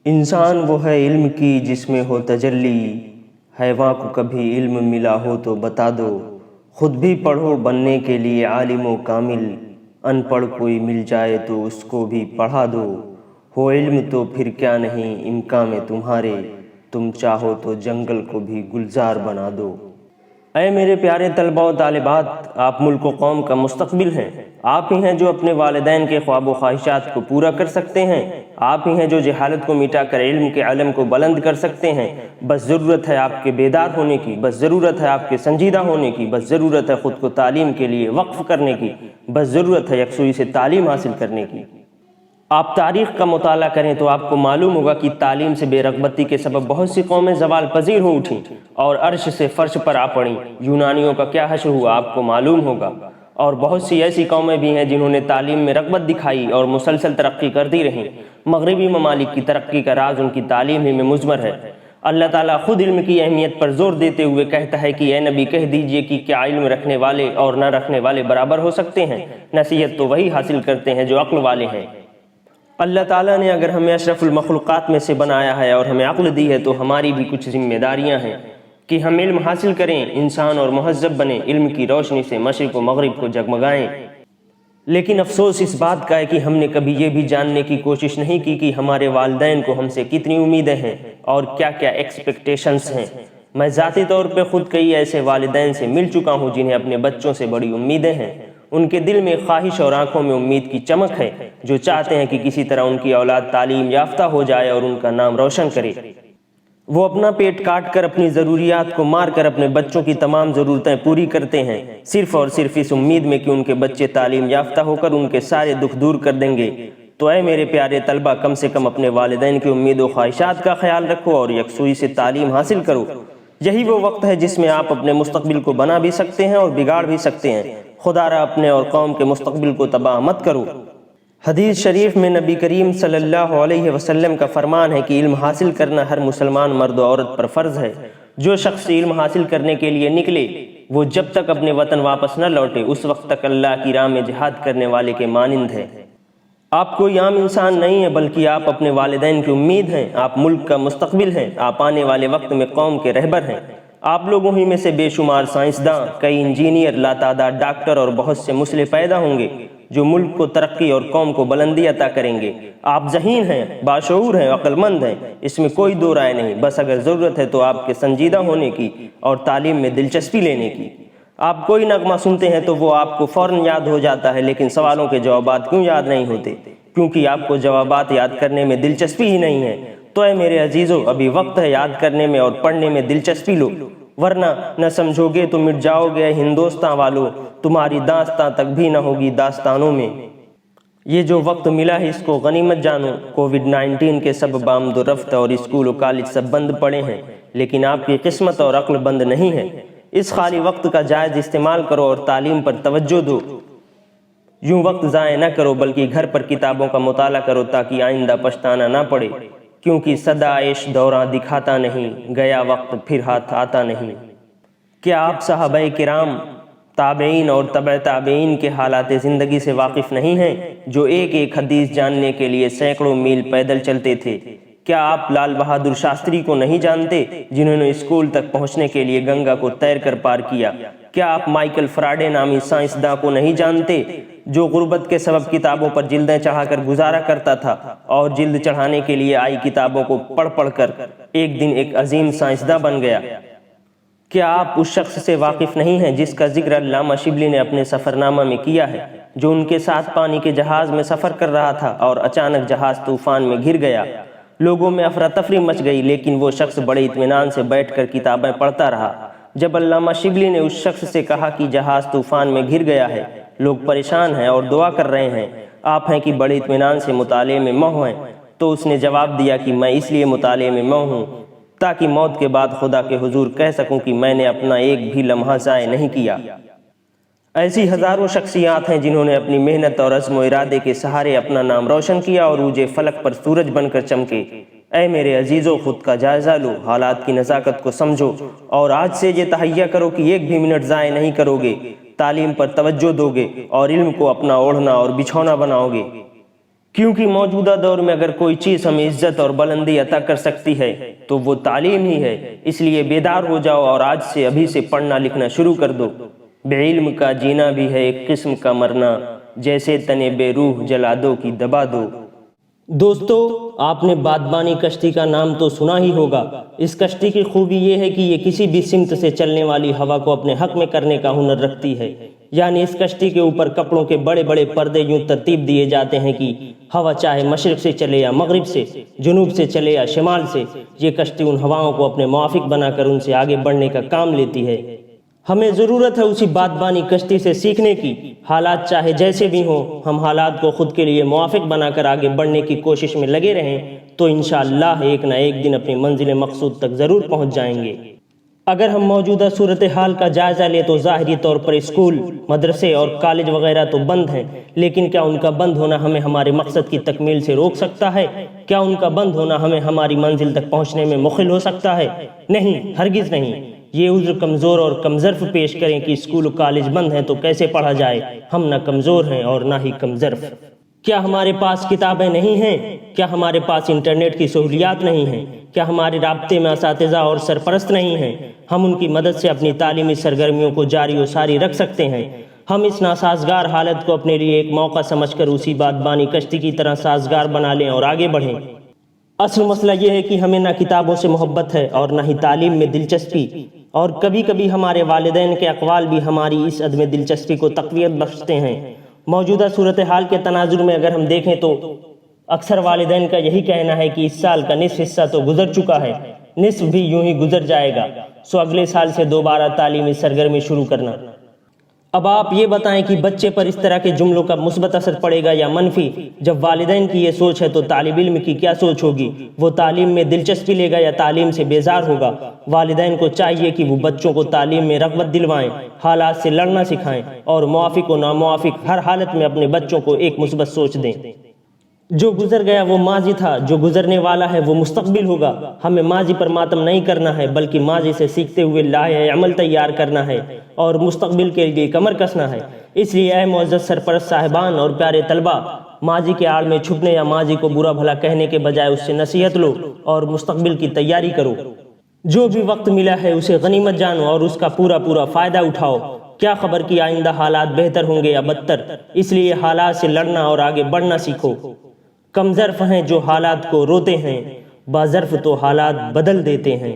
انسان وہ ہے علم کی جس میں ہو تجلی، حیواں کو کبھی علم ملا ہو تو بتا دو، خود بھی پڑھو بننے کے لیے عالم و کامل، ان پڑھ کوئی مل جائے تو اس کو بھی پڑھا دو، ہو علم تو پھر کیا نہیں امکان میں تمہارے، تم چاہو تو جنگل کو بھی گلزار بنا دو۔ اے میرے پیارے طلباء و طالبات، آپ ملک و قوم کا مستقبل ہیں۔ آپ ہی ہیں جو اپنے والدین کے خواب و خواہشات کو پورا کر سکتے ہیں۔ آپ ہی ہیں جو جہالت کو مٹا کر علم کے علم کو بلند کر سکتے ہیں۔ بس ضرورت ہے آپ کے بیدار ہونے کی، بس ضرورت ہے آپ کے سنجیدہ ہونے کی، بس ضرورت ہے خود کو تعلیم کے لیے وقف کرنے کی، بس ضرورت ہے یکسوئی سے تعلیم حاصل کرنے کی۔ آپ تاریخ کا مطالعہ کریں تو آپ کو معلوم ہوگا کہ تعلیم سے بے رغبتی کے سبب بہت سی قومیں زوال پذیر ہو اٹھیں اور عرش سے فرش پر آ پڑیں۔ یونانیوں کا کیا حشر ہوا آپ کو معلوم ہوگا، اور بہت سی ایسی قومیں بھی ہیں جنہوں نے تعلیم میں رغبت دکھائی اور مسلسل ترقی کرتی رہیں۔ مغربی ممالک کی ترقی کا راز ان کی تعلیم ہی میں مضمر ہے۔ اللہ تعالیٰ خود علم کی اہمیت پر زور دیتے ہوئے کہتا ہے کہ اے نبی کہہ دیجئے کہ کیا علم رکھنے والے اور نہ رکھنے والے برابر ہو سکتے ہیں؟ نصیحت تو وہی حاصل کرتے ہیں جو عقل والے ہیں۔ اللہ تعالیٰ نے اگر ہمیں اشرف المخلوقات میں سے بنایا ہے اور ہمیں عقل دی ہے تو ہماری بھی کچھ ذمہ داریاں ہیں کہ ہم علم حاصل کریں، انسان اور مہذب بنیں، علم کی روشنی سے مشرق و مغرب کو جگمگائیں۔ لیکن افسوس اس بات کا ہے کہ ہم نے کبھی یہ بھی جاننے کی کوشش نہیں کی کہ ہمارے والدین کو ہم سے کتنی امیدیں ہیں اور کیا کیا ایکسپیکٹیشنز ہیں۔ میں ذاتی طور پہ خود کئی ایسے والدین سے مل چکا ہوں جنہیں اپنے بچوں سے بڑی امیدیں ہیں۔ ان کے دل میں خواہش اور آنکھوں میں امید کی چمک ہے، جو چاہتے ہیں کہ کسی طرح ان کی اولاد تعلیم یافتہ ہو جائے اور ان کا نام روشن کرے۔ وہ اپنا پیٹ کاٹ کر اپنی ضروریات کو مار کر اپنے بچوں کی تمام ضرورتیں پوری کرتے ہیں، صرف اور صرف اس امید میں کہ ان کے بچے تعلیم یافتہ ہو کر ان کے سارے دکھ دور کر دیں گے۔ تو اے میرے پیارے طلبہ، کم سے کم اپنے والدین کی امید و خواہشات کا خیال رکھو اور یکسوئی سے تعلیم حاصل کرو۔ یہی وہ وقت ہے جس میں آپ اپنے مستقبل کو بنا بھی سکتے ہیں اور بگاڑ بھی سکتے ہیں۔ خدا را اپنے اور قوم کے مستقبل کو تباہ مت کرو۔ حدیث شریف میں نبی کریم صلی اللہ علیہ وسلم کا فرمان ہے کہ علم حاصل کرنا ہر مسلمان مرد و عورت پر فرض ہے۔ جو شخص علم حاصل کرنے کے لیے نکلے وہ جب تک اپنے وطن واپس نہ لوٹے اس وقت تک اللہ کی راہ میں جہاد کرنے والے کے مانند ہے۔ آپ کوئی عام انسان نہیں ہیں بلکہ آپ اپنے والدین کی امید ہیں، آپ ملک کا مستقبل ہیں، آپ آنے والے وقت میں قوم کے رہبر ہیں۔ آپ لوگوں ہی میں سے بے شمار سائنسداں، کئی انجینئر، لاتعداد ڈاکٹر اور بہت سے مسلح پیدا ہوں گے جو ملک کو ترقی اور قوم کو بلندی عطا کریں گے۔ آپ ذہین ہیں، باشعور ہیں، عقل مند ہیں، اس میں کوئی دو رائے نہیں، بس اگر ضرورت ہے تو آپ کے سنجیدہ ہونے کی اور تعلیم میں دلچسپی لینے کی۔ آپ کوئی نغمہ سنتے ہیں تو وہ آپ کو فوراً یاد ہو جاتا ہے، لیکن سوالوں کے جوابات کیوں یاد نہیں ہوتے؟ کیونکہ آپ کو جوابات یاد کرنے میں دلچسپی ہی نہیں ہے۔ تو اے میرے عزیزو، ابھی وقت ہے یاد کرنے میں اور پڑھنے میں دلچسپی لو، ورنہ نہ سمجھو گے تو مٹ جاؤ گے ہندوستان والو، تمہاری داستاں تک بھی نہ ہوگی داستانوں میں۔ یہ جو وقت ملا ہے اس کو غنیمت جانو۔ کووڈ-19 کے سبب آمد و رفت اور اسکول و کالج سب بند پڑے ہیں، لیکن آپ کی قسمت اور عقل بند نہیں ہے۔ اس خالی وقت کا جائز استعمال کرو اور تعلیم پر توجہ دو۔ یوں وقت ضائع نہ کرو بلکہ گھر پر کتابوں کا مطالعہ کرو تاکہ آئندہ پچھتانا نہ پڑے، کیونکہ سدا عیش دورہ دکھاتا نہیں، گیا وقت پھر ہاتھ آتا نہیں۔ کیا آپ صحابہ کرام، تابعین اور تبع تابعین کے حالات زندگی سے واقف نہیں ہیں جو ایک ایک حدیث جاننے کے لیے سینکڑوں میل پیدل چلتے تھے؟ کیا آپ لال بہادر شاستری کو نہیں جانتے جنہوں نے اسکول تک پہنچنے کے لیے گنگا کو تیر کر پار کیا؟ کیا آپ مائیکل فراڈے نامی سائنسداں کو نہیں جانتے جو غربت کے سبب کتابوں پر جلدیں چڑھا کر گزارا کرتا تھا اور جلد چڑھانے کے لیے آئی کتابوں کو پڑھ پڑھ کر ایک دن ایک عظیم سائنسداں بن گیا؟ کیا آپ اس شخص سے واقف نہیں ہیں جس کا ذکر علامہ شبلی نے اپنے سفرنامہ میں کیا ہے، جو ان کے ساتھ پانی کے جہاز میں سفر کر رہا تھا اور اچانک جہاز طوفان میں گر گیا؟ لوگوں میں افراتفری مچ گئی، لیکن وہ شخص بڑے اطمینان سے بیٹھ کر کتابیں پڑھتا رہا۔ جب علامہ شبلی نے اس شخص سے کہا کہ جہاز طوفان میں گر گیا ہے، لوگ پریشان ہیں اور دعا کر رہے ہیں، آپ ہیں کہ بڑے اطمینان سے مطالعے میں مہو ہیں، تو اس نے جواب دیا کہ میں اس لیے مطالعے میں مہو ہوں تاکہ موت کے بعد خدا کے حضور کہہ سکوں کہ میں نے اپنا ایک بھی لمحہ ضائع نہیں کیا۔ ایسی ہزاروں شخصیات ہیں جنہوں نے اپنی محنت اور عزم و ارادے کے سہارے اپنا نام روشن کیا اور عروج فلک پر سورج بن کر چمکے۔ اے میرے عزیزو، خود کا جائزہ لو، حالات کی نزاکت کو سمجھو اور آج سے یہ تہیہ کرو کہ ایک بھی منٹ ضائع نہیں کرو گے، تعلیم پر توجہ دو گے اور علم کو اپنا اوڑھنا اور بچھونا بناؤ گے۔ کیونکہ موجودہ دور میں اگر کوئی چیز ہمیں عزت اور بلندی عطا کر سکتی ہے تو وہ تعلیم ہی ہے۔ اس لیے بیدار ہو جاؤ اور آج سے ابھی سے پڑھنا لکھنا شروع کر دو۔ بے علم کا جینا بھی ہے ایک قسم کا مرنا، جیسے تنے بے روح جلا دو کی دبا دو۔ دوستو، آپ نے بادبانی کشتی کا نام تو سنا ہی ہوگا۔ اس کشتی کی خوبی یہ ہے کہ یہ کسی بھی سمت سے چلنے والی ہوا کو اپنے حق میں کرنے کا ہنر رکھتی ہے۔ یعنی اس کشتی کے اوپر کپڑوں کے بڑے بڑے پردے یوں ترتیب دیے جاتے ہیں کہ ہوا چاہے مشرق سے چلے یا مغرب سے، جنوب سے چلے یا شمال سے، یہ کشتی ان ہواؤں کو اپنے موافق بنا کر ان سے آگے بڑھنے کا کام لیتی ہے۔ ہمیں ضرورت ہے اسی بادبانی کشتی سے سیکھنے کی۔ حالات چاہے جیسے بھی ہوں، ہم حالات کو خود کے لیے موافق بنا کر آگے بڑھنے کی کوشش میں لگے رہیں تو انشاءاللہ ایک نہ ایک دن اپنی منزل مقصود تک ضرور پہنچ جائیں گے۔ اگر ہم موجودہ صورتحال کا جائزہ لیں تو ظاہری طور پر اسکول، مدرسے اور کالج وغیرہ تو بند ہیں، لیکن کیا ان کا بند ہونا ہمیں ہمارے مقصد کی تکمیل سے روک سکتا ہے؟ کیا ان کا بند ہونا ہمیں ہماری منزل تک پہنچنے میں مخل ہو سکتا ہے؟ نہیں، ہرگز نہیں۔ یہ عذر کمزور اور کمظرف پیش کریں کہ اسکول و کالج بند ہیں تو کیسے پڑھا جائے؟ ہم نہ کمزور ہیں اور نہ ہی کمظرف۔ کیا ہمارے پاس کتابیں نہیں ہیں؟ کیا ہمارے پاس انٹرنیٹ کی سہولیات نہیں ہیں؟ کیا ہمارے رابطے میں اساتذہ اور سرپرست نہیں ہیں؟ ہم ان کی مدد سے اپنی تعلیمی سرگرمیوں کو جاری و ساری رکھ سکتے ہیں۔ ہم اس ناسازگار حالت کو اپنے لیے ایک موقع سمجھ کر اسی بادبانی کشتی کی طرح سازگار بنا لیں اور آگے بڑھیں۔ اصل مسئلہ یہ ہے کہ ہمیں نہ کتابوں سے محبت ہے اور نہ ہی تعلیم میں دلچسپی، اور کبھی کبھی ہمارے والدین کے اقوال بھی ہماری اس عدم دلچسپی کو تقویت بخشتے ہیں۔ موجودہ صورتحال کے تناظر میں اگر ہم دیکھیں تو اکثر والدین کا یہی کہنا ہے کہ اس سال کا نصف حصہ تو گزر چکا ہے، نصف بھی یوں ہی گزر جائے گا، سو اگلے سال سے دوبارہ تعلیمی سرگرمی شروع کرنا۔ اب آپ یہ بتائیں کہ بچے پر اس طرح کے جملوں کا مثبت اثر پڑے گا یا منفی؟ جب والدین کی یہ سوچ ہے تو طالب علم کی کیا سوچ ہوگی؟ وہ تعلیم میں دلچسپی لے گا یا تعلیم سے بیزار ہوگا؟ والدین کو چاہیے کہ وہ بچوں کو تعلیم میں رغبت دلوائیں، حالات سے لڑنا سکھائیں اور موافق و ناموافق ہر حالت میں اپنے بچوں کو ایک مثبت سوچ دیں۔ جو گزر گیا وہ ماضی تھا، جو گزرنے والا ہے وہ مستقبل ہوگا۔ ہمیں ماضی پر ماتم نہیں کرنا ہے بلکہ ماضی سے سیکھتے ہوئے لائحہ عمل تیار کرنا ہے اور مستقبل کے لیے کمر کسنا ہے۔ اس لیے اے معزز سرپرست صاحبان اور پیارے طلبہ، ماضی کے آڑ میں چھپنے یا ماضی کو برا بھلا کہنے کے بجائے اس سے نصیحت لو اور مستقبل کی تیاری کرو۔ جو بھی وقت ملا ہے اسے غنیمت جانو اور اس کا پورا فائدہ اٹھاؤ۔ کیا خبر کہ آئندہ حالات بہتر ہوں گے یا بدتر، اس لیے حالات سے لڑنا اور آگے بڑھنا سیکھو۔ کم ظرف ہیں جو حالات کو روتے ہیں، باظرف تو حالات بدل دیتے ہیں۔